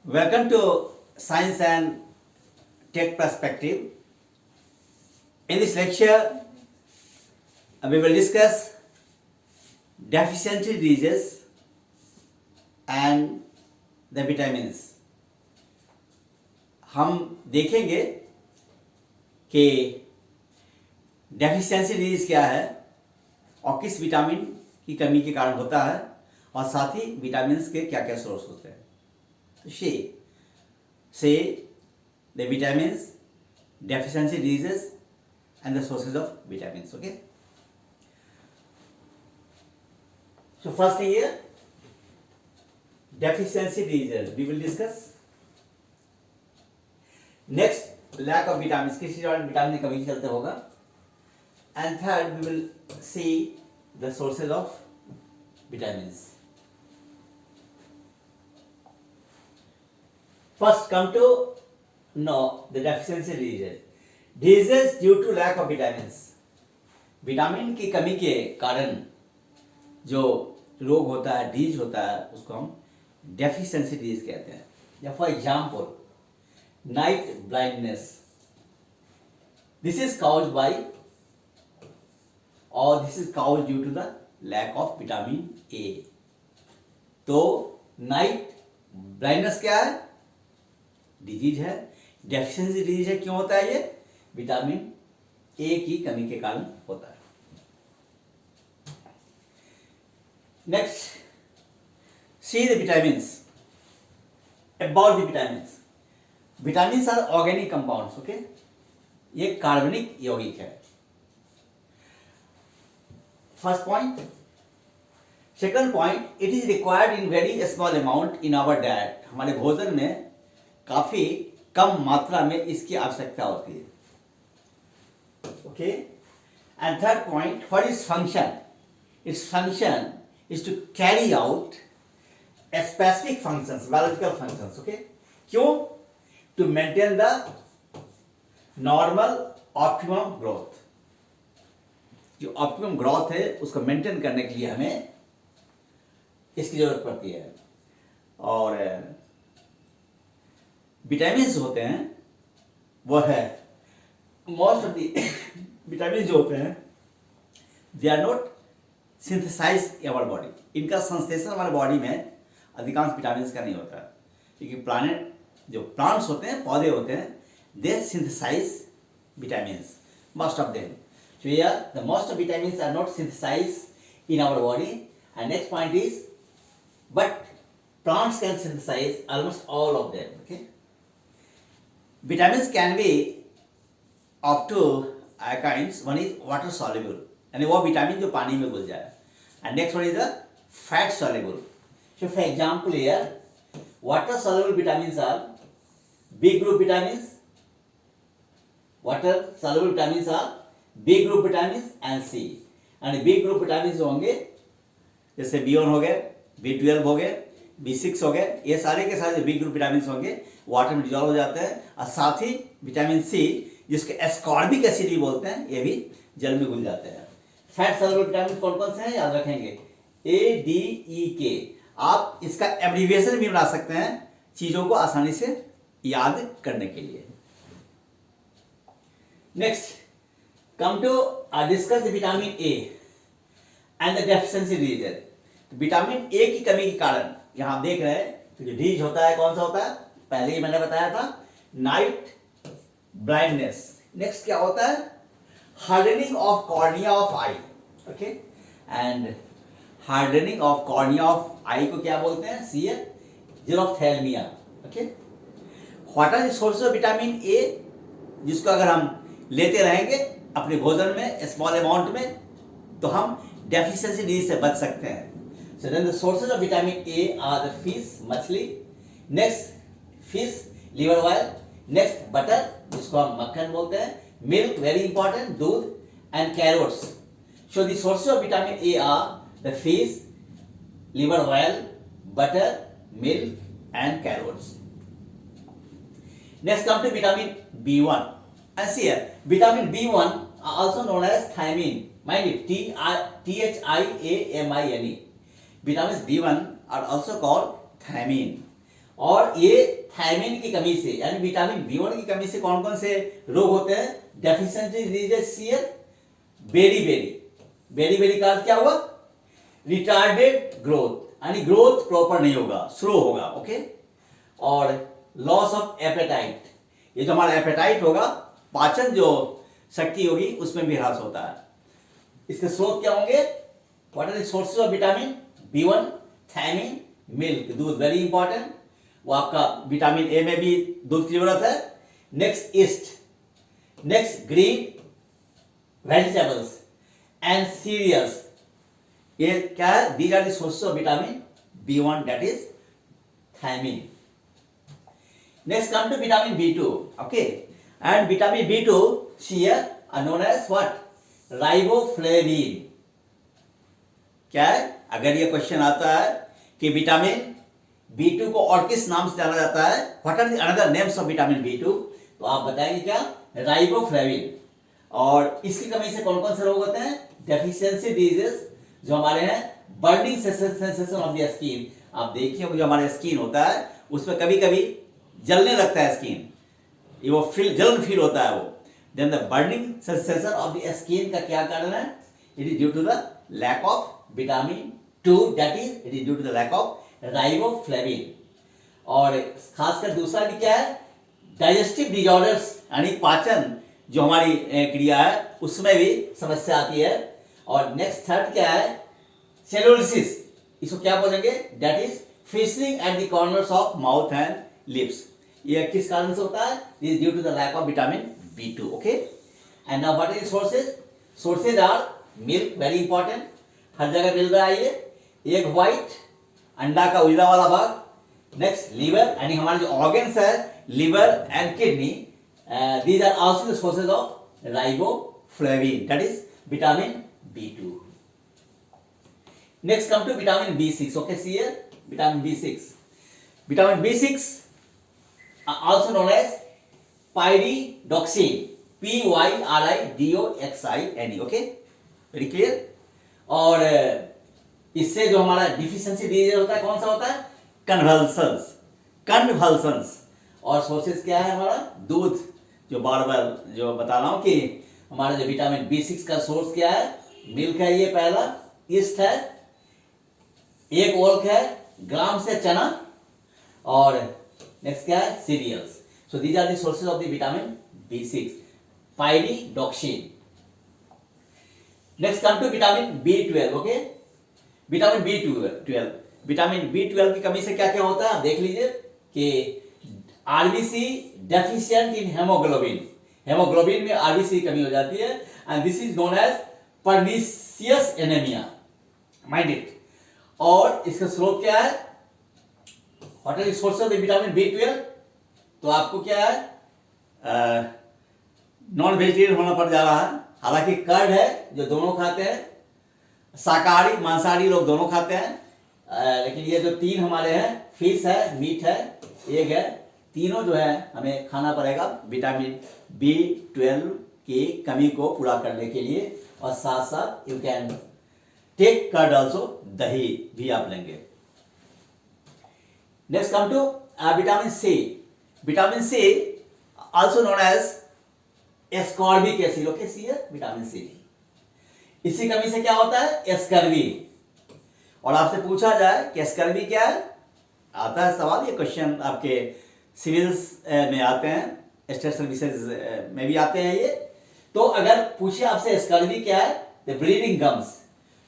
Welcome to Science and Tech Perspective. In this lecture, we will discuss deficiency diseases and the vitamins. हम देखेंगे कि deficiency disease क्या है और किस विटामिन की कमी के कारण होता है और साथ ही विटामिन्स के क्या क्या सोर्स होते हैं. तो say the vitamins, deficiency diseases and the sources of vitamins. Okay. So first thing here, deficiency diseases we will discuss. Next, lack of vitamins, किसी और विटामिन की कमी के चलते होगा. And third, we will see the sources of vitamins. First, come to know the deficiency diseases. Diseases due to lack of vitamins. Vitamin की कमी के कारण जो रोग होता है, डिजीज होता है, उसको हम डेफिशिएंसी डिजीज कहते हैं. या for example, night blindness. This is caused by or this is caused due to the lack of vitamin A. तो नाइट ब्लाइंडनेस क्या है? डिजीज है, डेफिशिएंसी डिजीज है. क्यों होता है ये? विटामिन ए की कमी के कारण होता है. Next, see the vitamins. About the vitamins. Vitamins are organic compounds. Okay, ये कार्बनिक यौगिक है. First point. Second point, it is required in very small amount in our diet. हमारे भोजन में काफी कम मात्रा में इसकी आवश्यकता होती है. Okay. And third point, what is function? It's function is to carry out specific functions, biological functions. Okay. क्यों? To maintain the normal optimum growth. जो ऑप्टिमम ग्रोथ है उसको मेंटेन करने के लिए हमें इसकी जरूरत पड़ती है. और विटामिन्स होते हैं वो है, मोस्ट ऑफ द विटामिन जो होते हैं they are not synthesise in our body. इनका संश्लेषण हमारे बॉडी में अधिकांश विटामिन्स का नहीं होता, क्योंकि जो प्लांट्स होते हैं, पौधे होते हैं, दे synthesise vitamins, most of them. So here the most of vitamins are not synthesized in our body. And next point is, but plants can synthesize almost all of them. Okay. Vitamins can be up to kinds. One is water soluble, यानी वो vitamin जो पानी में घुल जाए. And next one is the fat soluble. So for example here, water soluble vitamins are B group vitamins. Water soluble vitamins are B group vitamins and C. And B group vitamins जो होंगे जैसे B1 हो गए, B12 हो गए, B6 हो गए, ये सारे के सारे जो बी ग्रुप विटामिन्स होंगे वाटर में डिजॉल्व हो जाते हैं. और साथ ही विटामिन सी, जिसके एस्कॉर्बिक एसिड भी बोलते हैं, ये भी जल में घुल जाते हैं. फैट सॉल्युबल विटामिन कौन कौन से हैं याद रखेंगे, ADEK. आप इसका एब्रिविएशन भी बना सकते हैं चीजों को आसानी से याद करने के लिए. Next, come to discuss the vitamin A and the deficiency disease. Vitamin A की कमी के कारण यहाँ देख रहे हैं तो जो डिजीज होता है कौन सा होता है? पहले ही मैंने बताया था, नाइट ब्लाइंडनेस. नेक्स्ट क्या होता है? Hardening of cornea of eye. Okay. And hardening of cornea of eye को क्या बोलते हैं? Xerophthalmia. Okay. What are the sources of vitamin A, जिसको अगर हम लेते रहेंगे अपने भोजन में स्मॉल अमाउंट में तो हम डेफिशिएंसी डिजीज से बच सकते हैं. So then the sources of vitamin A are the fish, मछली. Next fish, liver oil. Next butter, जिसको हम मक्खन बोलते हैं. मिल्क, वेरी इंपॉर्टेंट, दूध. And carrots. So the sources of vitamin A are the fish, liver oil, butter, milk and carrots. Next come to vitamin B1. And see here, vitamin B1 are also known as thiamine. Mind it, THIAMINE. Vitamins B1 are also called thiamine. और ये thiamine की कमी से यानी vitamin B1 की कमी से कौन कौन से रोग होते हैं? डेफिशिएंसी डिजीज सीयर, बेरी बेरी का अर्थ क्या हुआ? रिटार्डेड ग्रोथ, यानी ग्रोथ प्रॉपर नहीं होगा, स्लो होगा, ओके। और लॉस ऑफ एपेटाइट, ये जो हमारा एपेटाइट होगा, पाचन जो शक्ति होगी उसमें भी ह्रास होता है। इसके स्रोत क्या होंगे? What are the sources of vitamin B1? Thiamine, milk, दूध, वेरी इंपॉर्टेंट। वो आपका विटामिन ए में भी दूध की जरूरत है। Next yeast, next green vegetables and cereals, ये क्या है? These are the sources of vitamin B1, that is thiamine. Next come to vitamin B2, okay, and vitamin B2 here are known as what? Riboflavin। क्या है? अगर ये question आता है कि विटामिन B2 को और किस नाम से जाना जाता है, what are the another names of vitamin B2, तो आप बताएंगे क्या? राइबोफ्लेविन। और इसकी कमी से कौन कौन से रोग होते हैं? डेफिशिएंसी डिजीजेस जो हमारे हैं, burning sensation of the skin. आप देखिए जो हमारे स्किन होता है उसमें कभी कभी जलने लगता है स्किन, ये वो जलन फील होता है वो। Then the burning sensation of the skin का क्या कारण है? It is due to the lack of vitamin 2, that is it is due to the lack of riboflavin. और खासकर दूसरा भी क्या है? डाइजेस्टिव डिजॉर्डर्स, यानी पाचन जो हमारी क्रिया है उसमें भी समस्या आती है। और नेक्स्ट थर्ड क्या है? सेलुलिसिस, इसको क्या बोलेंगे? That is fissuring at the corners of mouth and lips. ये किस कारण से होता है? This is due to the lack of vitamin B2, okay. And now what is sources? Sources are milk, very important, हर जगह मिल रहा है ये। एग व्हाइट, अंडा का उजला वाला भाग। नेक्स्ट लिवर, यानी हमारे जो ऑर्गन्स है liver and kidney, these are also the sources of riboflavin, that is vitamin B2। Next come to vitamin B6, okay, see here vitamin B6। Vitamin B6 also known as pyridoxine, Pyridoxine, okay, very clear। और इससे जो हमारा deficiency disease होता है कौन सा होता है? कन्वल्सन्स। और सोर्सेज क्या है हमारा? दूध, जो बार बार जो बता रहा हूं कि हमारा जो विटामिन B6 का सोर्स क्या है? मिल्क है, ये पहला, ईस्ट है, एक ओल्क है, ग्राम से चना, और नेक्स्ट क्या है? Cereals. So these are the sources of the vitamin B6, pyridoxine. Next come to vitamin B12, okay. Vitamin B12, vitamin B12 की कमी से क्या क्या होता है आप देख लीजिए कि RBC deficient in haemoglobin, haemoglobin में आरबीसी की कमी हो जाती है, and this is known as pernicious anaemia, mind it. और इसका स्रोत क्या है? What are the sources of the vitamin B12? तो आपको क्या है? नॉन वेजिटेरियन होना पड़ जा रहा है, हालांकि कर्ड है जो दोनों खाते हैं, शाकाहारी मांसाहारी लोग दोनों खाते हैं, लेकिन ये जो तीन हमारे हैं, फिश है, मीट है, एग है, तीनों जो है हमें खाना पड़ेगा विटामिन B12 की कमी को पूरा करने के लिए। और साथ साथ you can take curd also, दही भी आप लेंगे। Next come to vitamin C। Vitamin C also known as ascorbic acid, okay, C है विटामिन C। इसी कमी से क्या होता है? स्कर्वी। और आपसे पूछा जाए कि स्कर्वी क्या है, आता है सवाल, ये क्वेश्चन आपके सिविल्स में आते हैं, स्टेट सर्विसेज में भी आते हैं ये। तो अगर पूछे आपसे स्कर्वी क्या है, तो ब्लीडिंग गम्स,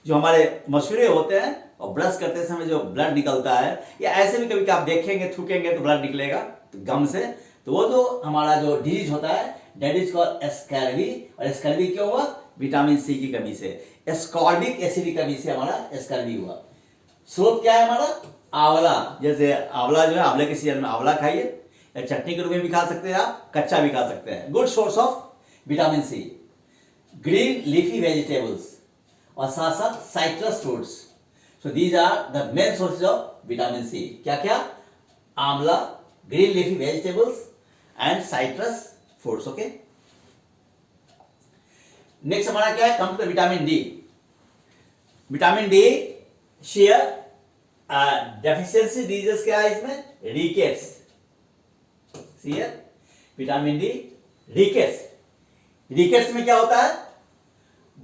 जो हमारे मसूड़े होते हैं और ब्रश करते समय जो ब्लड निकलता है, या ऐसे भी कभी आप देखेंगे थूकेंगे तो ब्लड निकलेगा तो गम से, तो वो जो हमारा जो डिजीज होता है दैट इज कॉल्ड स्कर्वी। और स्कर्वी क्यों हुआ? विटामिन C की कमी से, एस्कॉर्बिक एसिड की कमी से हमारा स्कर्वी हुआ। स्रोत क्या है हमारा? आंवला, जैसे आंवला जो है, आंवले के सीजन में आंवला खाइए, या चटनी के रूप में भी खा सकते हैं आप, कच्चा भी खा सकते हैं, good source of vitamin C। Green leafy vegetables और साथ साथ citrus fruits, so these are the main sources of vitamin C। क्या क्या? आंवला, green leafy vegetables and citrus fruits, okay. Next हमारा क्या है? Come to vitamin D। Vitamin D share deficiency disease क्या है इसमें? रिकेट्स। सी है विटामिन डी रिकेट्स। रिकेट्स में क्या होता है?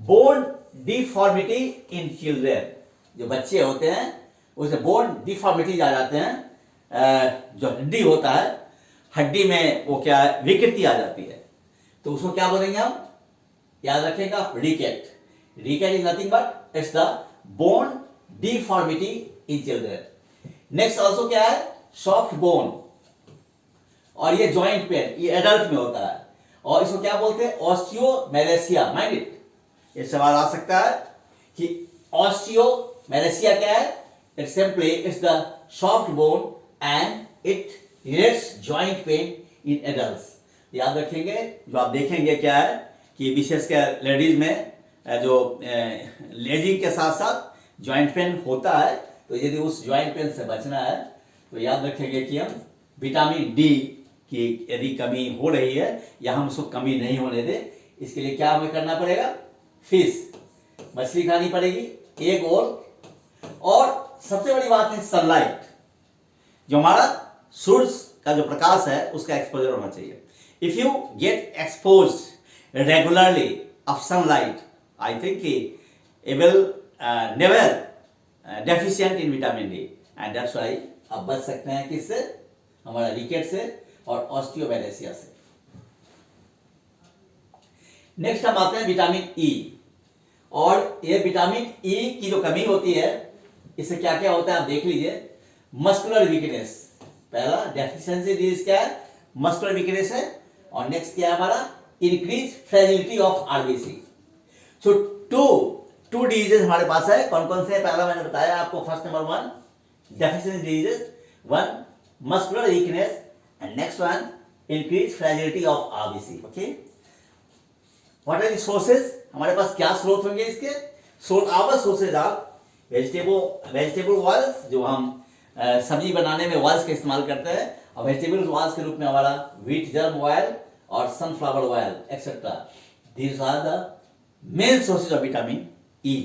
Bone deformity in children. जो बच्चे होते हैं उसमें बोन डिफॉर्मिटीज आ जाते हैं, जो हड्डी होता है, हड्डी में वो क्या है, विकृति आ जाती है, तो उसको क्या बोलेंगे हम? याद रखेगा, rickets. Rickets is nothing but it's the bone deformity in children. Next also क्या है? सॉफ्ट बोन, और ये जॉइंट पेन, ये एडल्ट में होता है, और इसको क्या बोलते हैं? ऑस्टियोमेलेसिया। माइंड इट, ये सवाल आ सकता है कि ऑस्टियोमेलेसिया क्या है? It simply it's the soft bone and it relates joint pain in adults. याद रखेंगे, जो आप देखेंगे क्या है कि विशेषकर लेडीज में जो लेजिंग के साथ साथ जॉइंट पेन होता है, तो यदि उस जॉइंट पेन से बचना है तो याद रखेंगे कि हम विटामिन डी की यदि कमी हो रही है या हम उसको कमी नहीं होने दें, इसके लिए क्या हमें करना पड़ेगा? फिश, मछली खानी पड़ेगी, एग ओल, और सबसे बड़ी बात है सनलाइट। जो हमारा सूरज का जो प्रकाश है उसका एक्सपोजर होना चाहिए। If you get exposed regularly of sunlight, I think it will never deficient in vitamin D, and that's why आप बच सकते हैं किससे? हमारा रिकेट से और ऑस्टियोमेलेसिया से। नेक्स्ट हम आते हैं विटामिन ई, और ये विटामिन ई की जो कमी होती है इससे क्या क्या होता है आप देख लीजिए। मस्कुलर वीकनेस, पहला डेफिशिएंसी डिजीज क्या है? मस्कुलर वीकनेस है, और नेक्स्ट क्या है हमारा? Increase fragility of RBC. So two diseases हमारे पास है, कौन कौन से है? पहला मैंने बताया आपको, first number 1 deficiency diseases, 1 muscular weakness, and next one increase fragility of RBC. Okay, what are the sources? हमारे पास क्या स्रोत होंगे इसके? Our sources are vegetable oils, जो हम सब्जी बनाने में ऑयल्स का इस्तेमाल करते हैं, और वेजिटेबल ऑयल्स के रूप में हमारा व्हीट जर्म ऑयल और sunflower oil etcetera. These are the main sources of vitamin E.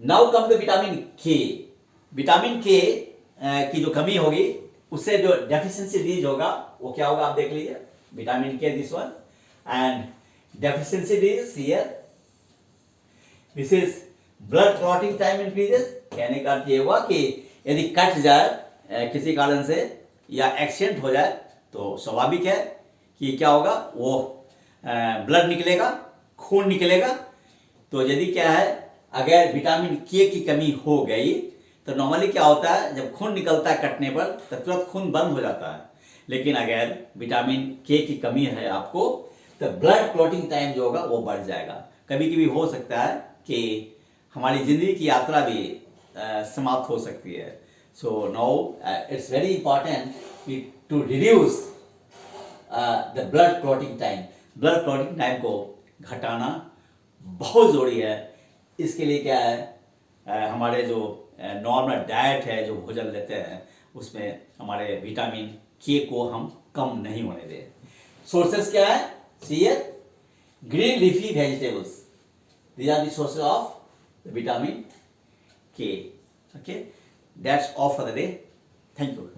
Now come to vitamin K. Vitamin K की जो कमी होगी उससे जो डेफिशिएंसी डिजीज होगा वो क्या होगा आप देख लीजिए। विटामिन के, this one, and deficiency disease here, this is blood clotting time increases. कहने का अर्थ ये हुआ कि यदि कट जाए किसी कारण से या एक्सीडेंट हो जाए तो स्वाभाविक है कि क्या होगा, वो ब्लड निकलेगा, खून निकलेगा। तो यदि क्या है, अगर विटामिन के की कमी हो गई तो नॉर्मली क्या होता है, जब खून निकलता है कटने पर तो तुरंत खून बंद हो जाता है। लेकिन अगर विटामिन के की कमी है आपको तो ब्लड क्लॉटिंग टाइम जो होगा वो बढ़ जाएगा। कभी कभी हो सकता है कि हमारी जिंदगी की यात्रा भी समाप्त हो सकती है। So now it's very important to reduce the blood clotting time. Blood clotting time को घटाना बहुत ज़रूरी है। इसके लिए क्या है, हमारे जो नॉर्मल डाइट है, जो भोजन लेते हैं, उसमें हमारे विटामिन के को हम कम नहीं होने दें। सोर्सेस क्या है? See green leafy vegetables, these are the sources of the vitamin K. Okay, that's all for the day. Thank you.